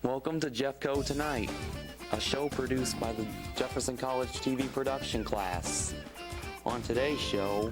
Welcome to Jeffco Tonight, a show produced by the Jefferson College TV production class. On today's show,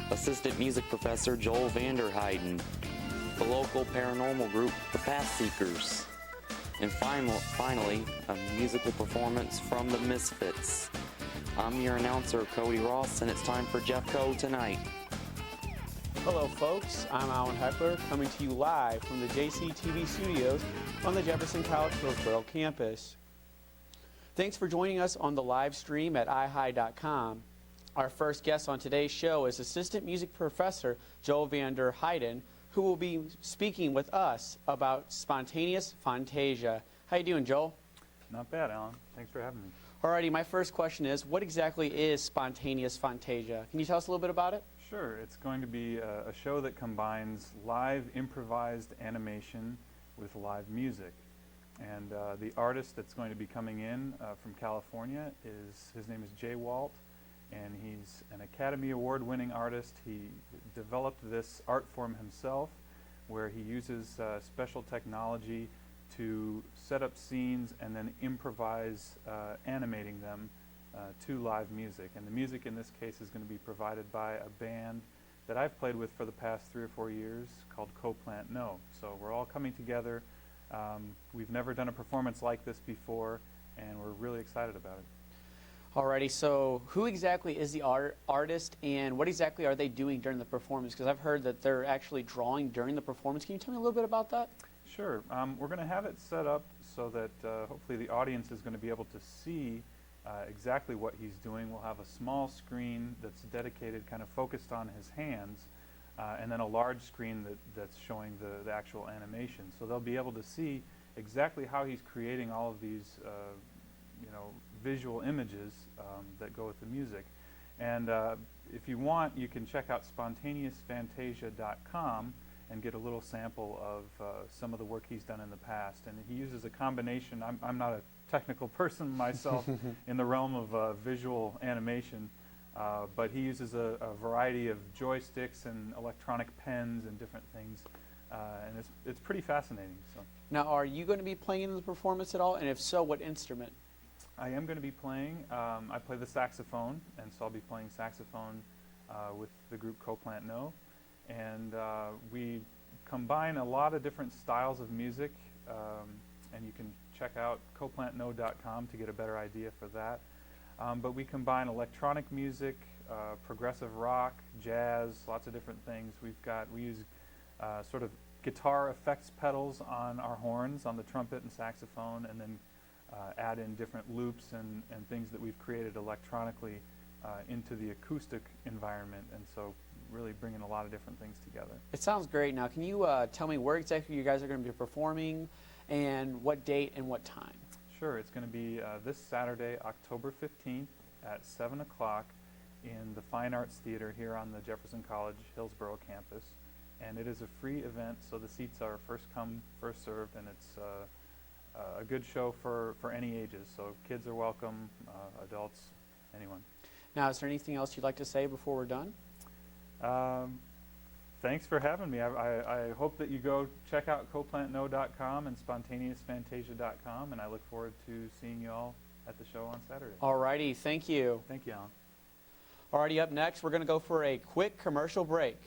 Assistant Music Professor Joel Vanderheiden, the local paranormal group, the Path Seekers, and finally, a musical performance from the Misfits. I'm your announcer, Cody Ross, and it's time for Jeffco Tonight. Hello folks, I'm Alan Heckler, coming to you live from the JCTV studios on the Jefferson College Hillsborough campus. Thanks for joining us on the live stream at iHigh.com. Our first guest on today's show is Assistant Music Professor Joel Vanderheiden, who will be speaking with us about spontaneous fantasia. How you doing, Joel? Not bad, Alan. Thanks for having me. Alrighty, my first question is, what exactly is spontaneous fantasia? Can you tell us a little bit about it? Sure. It's going to be a show that combines live improvised animation with live music. And the artist that's going to be coming in from California his name is Jay Walt, and he's an Academy Award winning artist. He developed this art form himself, where he uses special technology to set up scenes and then improvise animating them to live music. And the music in this case is going to be provided by a band that I've played with for the past 3 or 4 years called Co-Plant No. So we're all coming together. We've never done a performance like this before, and we're really excited about it. Alrighty, so who exactly is the artist, and what exactly are they doing during the performance? Because I've heard that they're actually drawing during the performance. Can you tell me a little bit about that? Sure. We're going to have it set up so that hopefully the audience is going to be able to see exactly what he's doing. We'll have a small screen that's dedicated, kind of focused on his hands, and then a large screen that's showing the actual animation. So they'll be able to see exactly how he's creating all of these visual images that go with the music. And if you want, you can check out spontaneousfantasia.com and get a little sample of some of the work he's done in the past. And he uses a combination. I'm not a technical person myself in the realm of visual animation, but he uses a variety of joysticks and electronic pens and different things, and it's pretty fascinating. So Now, are you going to be playing in the performance at all, and if so, what instrument? I am going to be playing. I play the saxophone, and so I'll be playing saxophone with the group Co-Plant No. And we combine a lot of different styles of music, and you can check out coplantno.com to get a better idea for that. But we combine electronic music, progressive rock, jazz, lots of different things. We use sort of guitar effects pedals on our horns, on the trumpet and saxophone, and then add in different loops and things that we've created electronically into the acoustic environment. And so really bringing a lot of different things together. It sounds great. Now, can you tell me where exactly you guys are going to be performing, and what date and what time? Sure. It's going to be this Saturday, October 15th at 7 o'clock in the Fine Arts Theater here on the Jefferson College Hillsborough campus. And it is a free event, so the seats are first come, first served, and it's a good show for any ages. So kids are welcome, adults, anyone. Now, is there anything else you'd like to say before we're done? Thanks for having me. I hope that you go check out coplantno.com and spontaneousfantasia.com, and I look forward to seeing you all at the show on Saturday. Alrighty, thank you. Thank you, Alan. Alrighty, up next, we're going to go for a quick commercial break.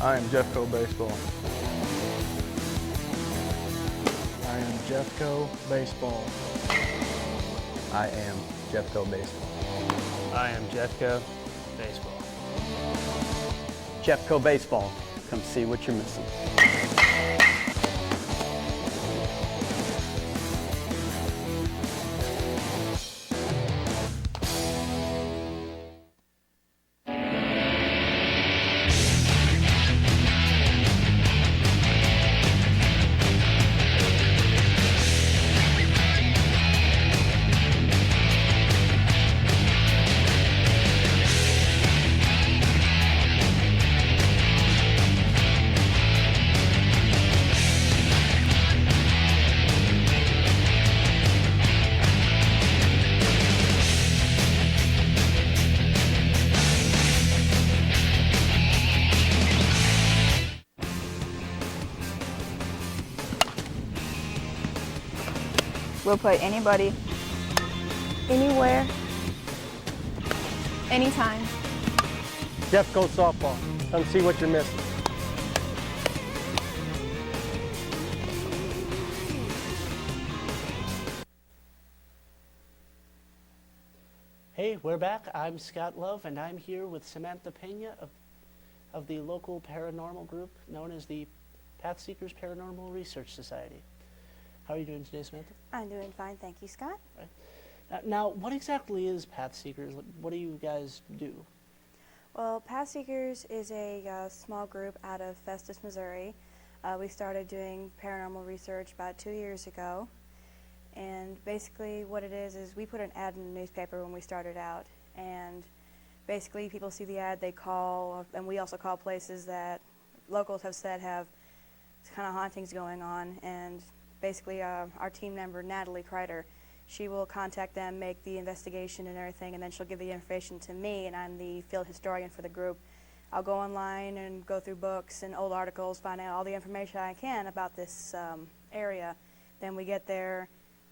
I am Jeffco Baseball. I am Jeffco Baseball. I am Jeffco Baseball. I am Jeffco Baseball. Jeffco Baseball. Come see what you're missing. We'll play anybody, anywhere, anytime. Jeffco softball. Come see what you're missing. Hey, we're back. I'm Scott Love, and I'm here with Samantha Pena of the local paranormal group known as the Pathseekers Paranormal Research Society. How are you doing today, Samantha? I'm doing fine, thank you, Scott. Now, what exactly is Pathseekers? What do you guys do? Well, Pathseekers is a small group out of Festus, Missouri. We started doing paranormal research about 2 years ago. And basically what it is we put an ad in the newspaper when we started out. And basically people see the ad, they call, and we also call places that locals have said have kind of hauntings going on. And basically our team member, Natalie Kreider, she will contact them, make the investigation and everything, and then she'll give the information to me, and I'm the field historian for the group. I'll go online and go through books and old articles, find out all the information I can about this area. Then we get there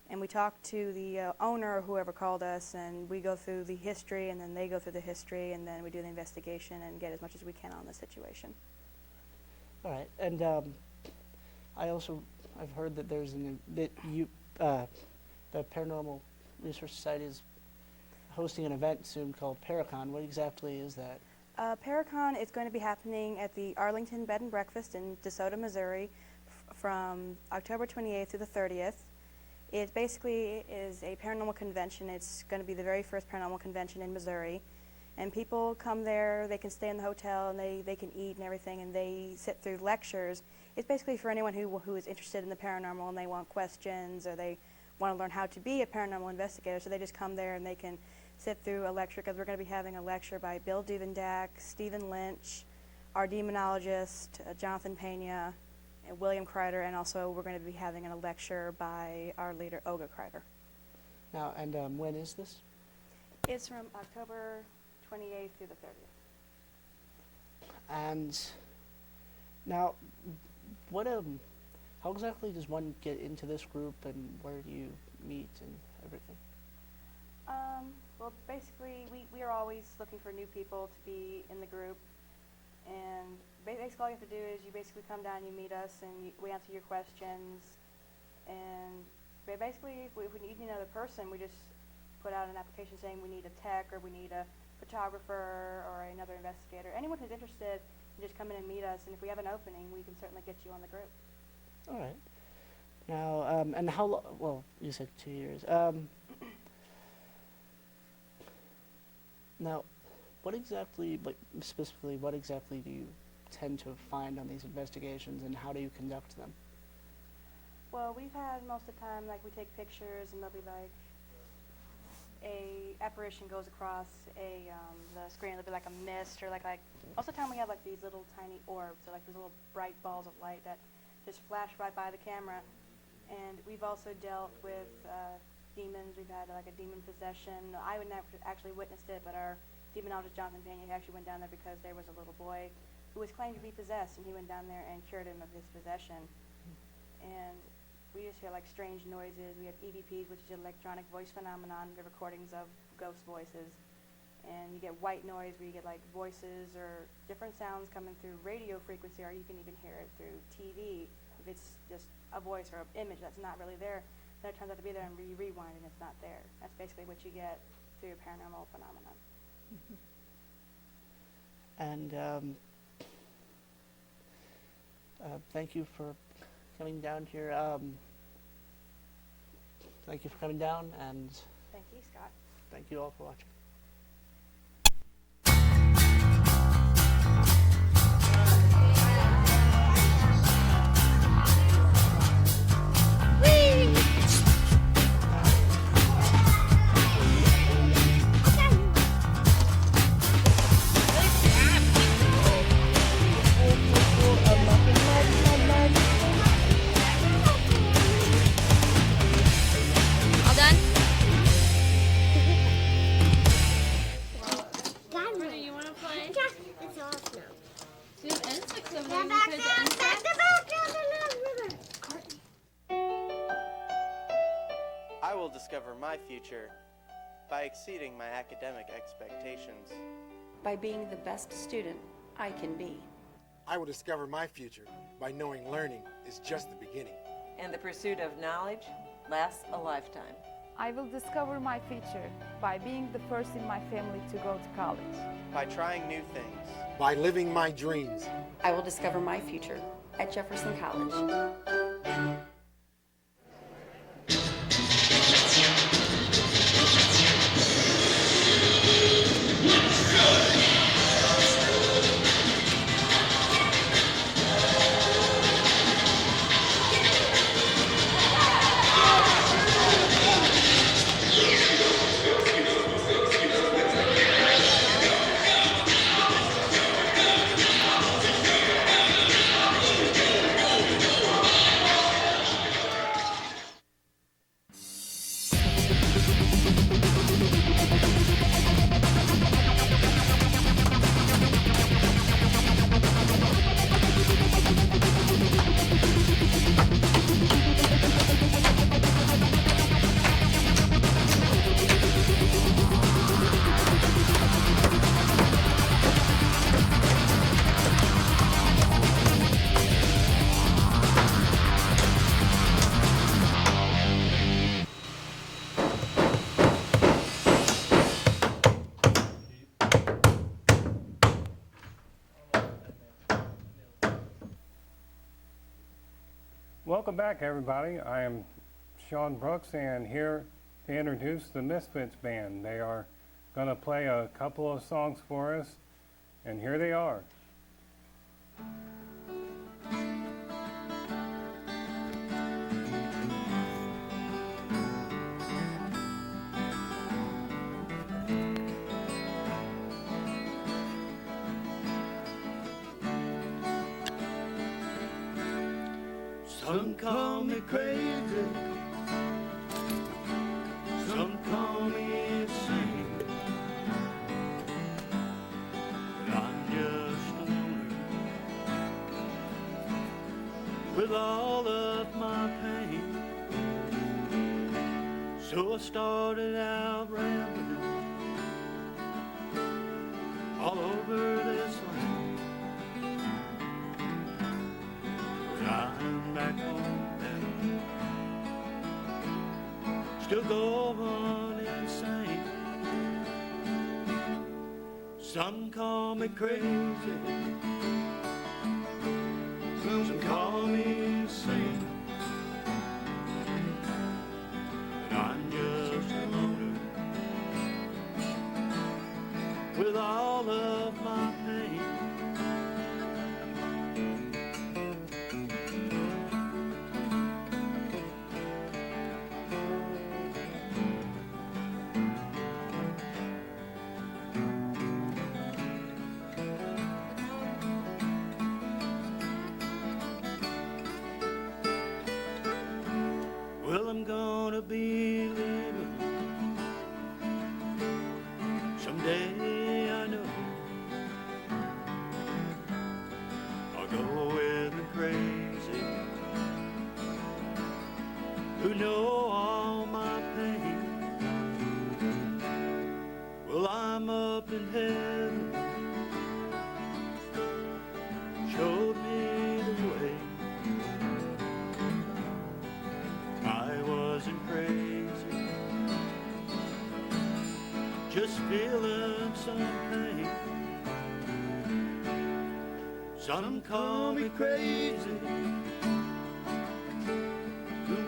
and we talk to the owner or whoever called us, and we go through the history, and then they go through the history, and then we do the investigation and get as much as we can on the situation. All right, and I've heard that there's the Paranormal Research Society is hosting an event soon called Paracon. What exactly is that? Paracon is going to be happening at the Arlington Bed and Breakfast in DeSoto, Missouri from October 28th through the 30th. It basically is a paranormal convention. It's going to be the very first paranormal convention in Missouri. And people come there, they can stay in the hotel, and they can eat and everything, and they sit through lectures. It's basically for anyone who is interested in the paranormal and they want questions or they want to learn how to be a paranormal investigator. So they just come there and they can sit through a lecture, because we're going to be having a lecture by Bill Duvendak, Stephen Lynch, our demonologist, Jonathan Pena, and William Kreider, and also we're going to be having a lecture by our leader, Olga Kreider. Now, and when is this? It's from October 28th through the 30th. And now, how exactly does one get into this group, and where do you meet and everything? Well, basically, we are always looking for new people to be in the group, and basically all you have to do is you basically come down, you meet us, and we answer your questions, and basically if we need another person, we just put out an application saying we need a tech, or we need a photographer, or another investigator. Anyone who's interested, you just come in and meet us, and if we have an opening, we can certainly get you on the group. All right. Now, and how long? Well, you said 2 years. Now, specifically, what exactly do you tend to find on these investigations, and how do you conduct them? Well, we've had most of the time, like, we take pictures, and they'll be like, a apparition goes across the screen. It'll be like a mist, or like most of the time we have like these little tiny orbs, or like these little bright balls of light that just flash right by the camera. And we've also dealt with demons. We've had like a demon possession. I would never actually witnessed it, but our demonologist Jonathan Pena actually went down there because there was a little boy who was claimed to be possessed, and he went down there and cured him of his possession. And we just hear like strange noises. We have EVPs, which is electronic voice phenomenon, the recordings of ghost voices. And you get white noise, where you get like voices or different sounds coming through radio frequency, or you can even hear it through TV. If it's just a voice or an image that's not really there, then it turns out to be there, and you rewind and it's not there. That's basically what you get through a paranormal phenomenon. And thank you for coming down here. Thank you for coming down, and Thank you, Scott. thank you all for watching. All done? will discover my future by exceeding my academic expectations. By being the best student I can be. I will discover my future by knowing learning is just the beginning. And the pursuit of knowledge lasts a lifetime. I will discover my future by being the first in my family to go to college. By trying new things. By living my dreams. I will discover my future at Jefferson College. Welcome back, everybody. I am Sean Brooks, and here to introduce the Misfits Band. They are going to play a couple of songs for us, and here they are. Some call me crazy, some call me insane, but I'm just a loner with all of my pain. So I started out rambling all over this land. But I'm back home now, still going insane. Some call me crazy, some call me insane, but I'm just a loner with all of my pain. Well, I'm gonna be leaving someday, I know. I'll go with the crazy who know all my pain. Well, I'm up in heaven, showed me the way. I wasn't crazy, just feeling some pain. Some call me crazy,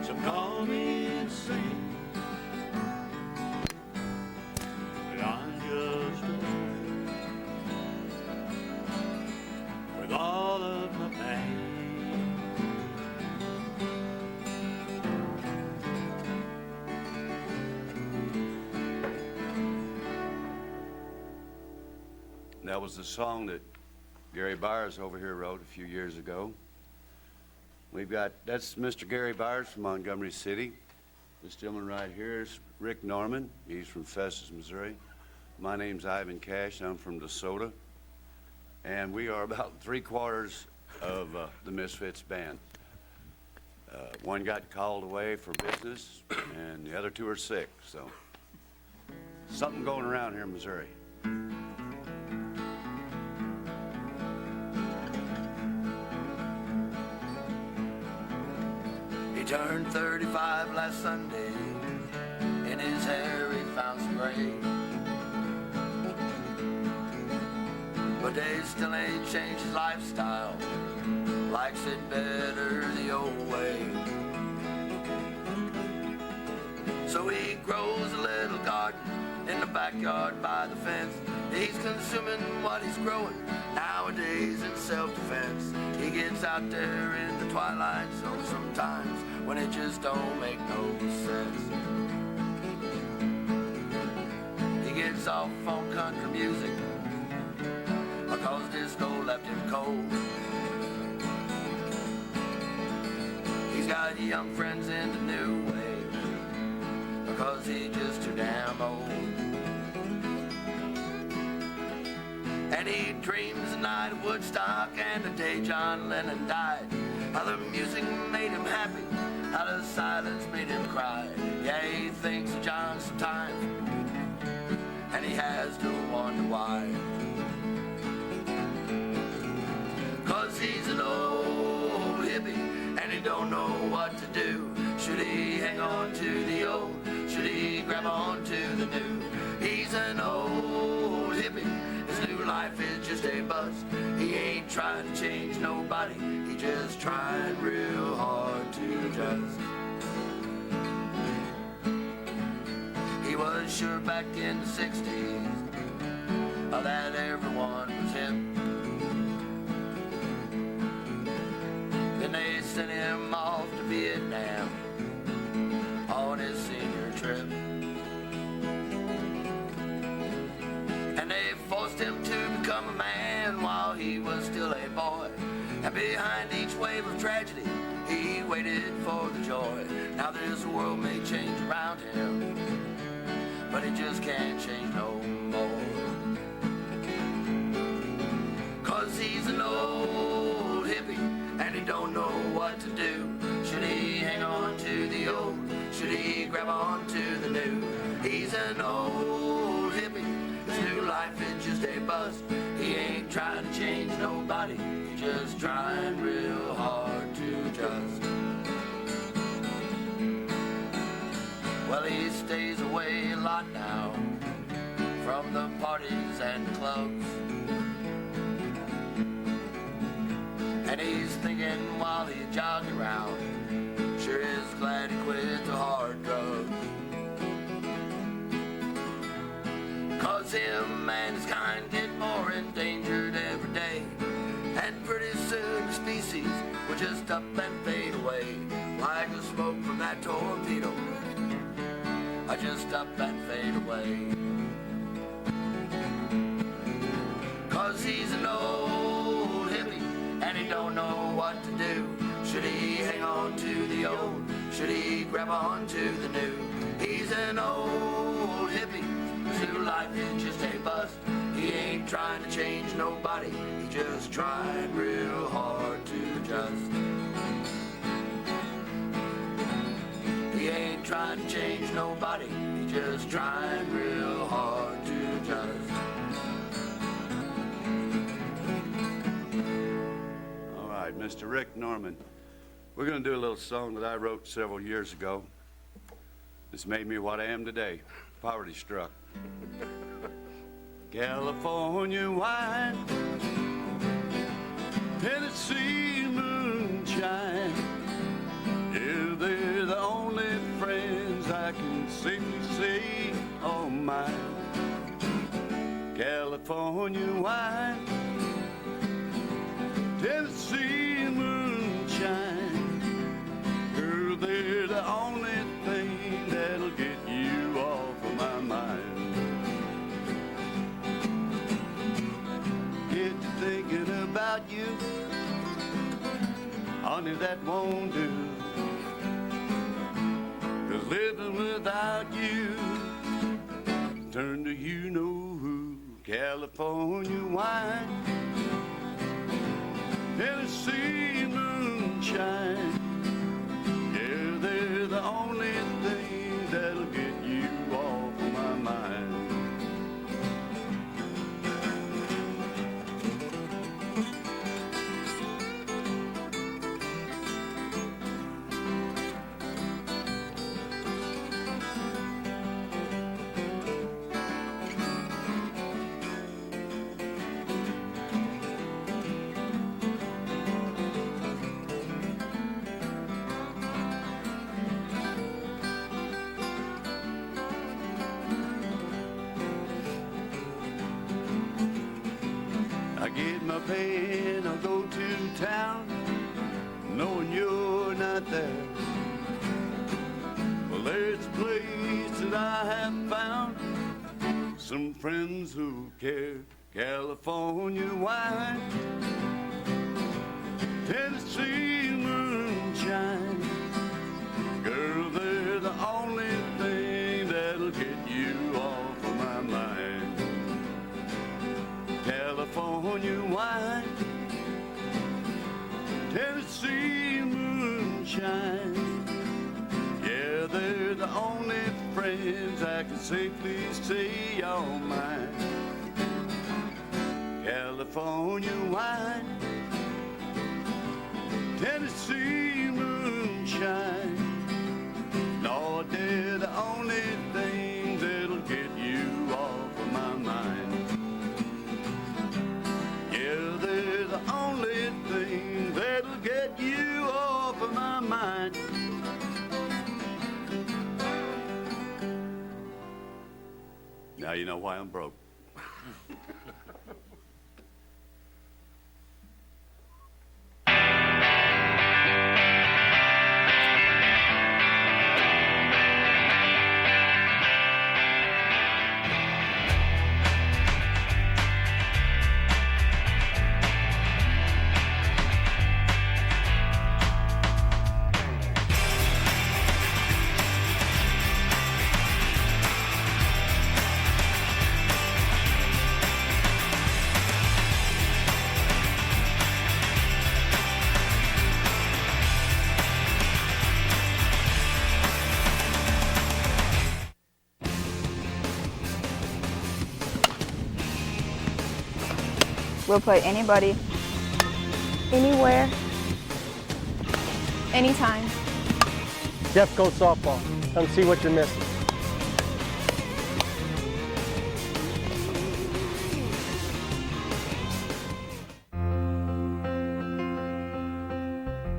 some call me insane, but I'm just a loner with all of my pain. That was the song that Gary Byers over here wrote a few years ago. That's Mr. Gary Byers from Montgomery City. This gentleman right here is Rick Norman. He's from Festus, Missouri. My name's Ivan Cash. I'm from DeSoto. And we are about 3/4 of the Misfits Band. One got called away for business, and the other two are sick, so something going around here in Missouri. He turned 35 last Sunday. In his hair he found some gray, but they still ain't changed his lifestyle. Likes it better the old way. So he grows a little garden in the backyard by the fence. He's consuming what he's growing nowadays in self-defense. He gets out there in the twilight zone sometimes when it just don't make no sense. He gets off on country music because disco left him cold. He's got young friends in the new wave because he's just too damn old. And he dreams the night of Woodstock and the day John Lennon died. How the music made him happy, how the silence made him cry. Yeah, he thinks of John sometimes, and he has to wonder why. 'Cause he's an old hippie, and he don't know what to do. Should he hang on to the old? Should he grab on to the new? He's an old hippie. His new life is just a bust. He ain't trying to change nobody. He just trying real hard to adjust. He was sure back in the 60s that everyone was hip. Then they sent him off to Vietnam on his senior trip. And they forced him to become a man while he was still a boy. And behind each wave of tragedy, he waited for the joy. Now this world may change around him, but it just can't change no more. 'Cause he's an old hippie, and he don't know what to do. Should he hang on to the old? Should he grab on to the new? He's an old hippie. His new life is just a bust. He ain't trying to change nobody. He's just trying real hard to adjust. Well, he stays away a lot now from the parties and clubs. And he's thinking while he's jogging around, sure is glad he quit the hard drugs. 'Cause him and his kind get more endangered every day. And pretty soon the species will just up and fade away. Like the smoke from that torpedo, I just up and fade away. 'Cause he's an old hippie, and he don't know what to do. Should he hang on to the old? Should he grab on to the new? He's an old hippie. His new life is just a bust. He ain't trying to change nobody. He just trying real hard to adjust. He ain't trying to change nobody. He just trying real hard to adjust. All right, Mr. Rick Norman, we're going to do a little song that I wrote several years ago. It's made me what I am today, poverty struck. California wine, Tennessee moonshine, yeah, they're the only friends I can safely say are mine. California wine, Tennessee moonshine, girl, they're the only thing that'll get you off of my mind. Get to thinking about you, honey, that won't do. 'Cause living without you, turn to you know who. California wine, Tennessee moonshine, pen, I'll go to town, knowing you're not there. Well, there's a place that I have found, some friends who care. California wine, Tennessee moonshine. Girl, they're the only thing that'll get you off of my mind. California wine, Tennessee moonshine. Yeah, they're the only friends I can safely say are mine. California wine, Tennessee moonshine. Lord, they're the only things that'll get you off of my mind. Yeah, they're the only thing that'll get you off of my mind. Now you know why I'm broke. We'll play anybody, anywhere, anytime. Jeffco softball. Come see what you're missing.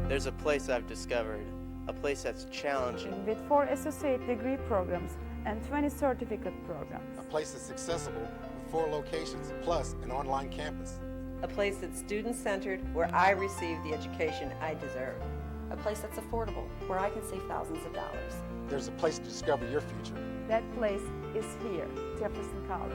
There's a place I've discovered, a place that's challenging. With 4 associate degree programs and 20 certificate programs. A place that's accessible with 4 locations plus an online campus. A place that's student-centered where I receive the education I deserve. A place that's affordable, where I can save thousands of dollars. There's a place to discover your future. That place is here, Jefferson College.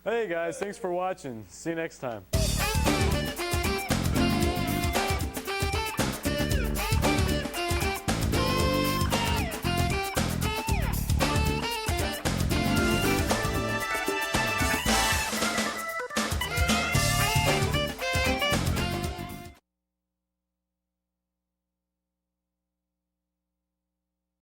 Hey guys, thanks for watching. See you next time.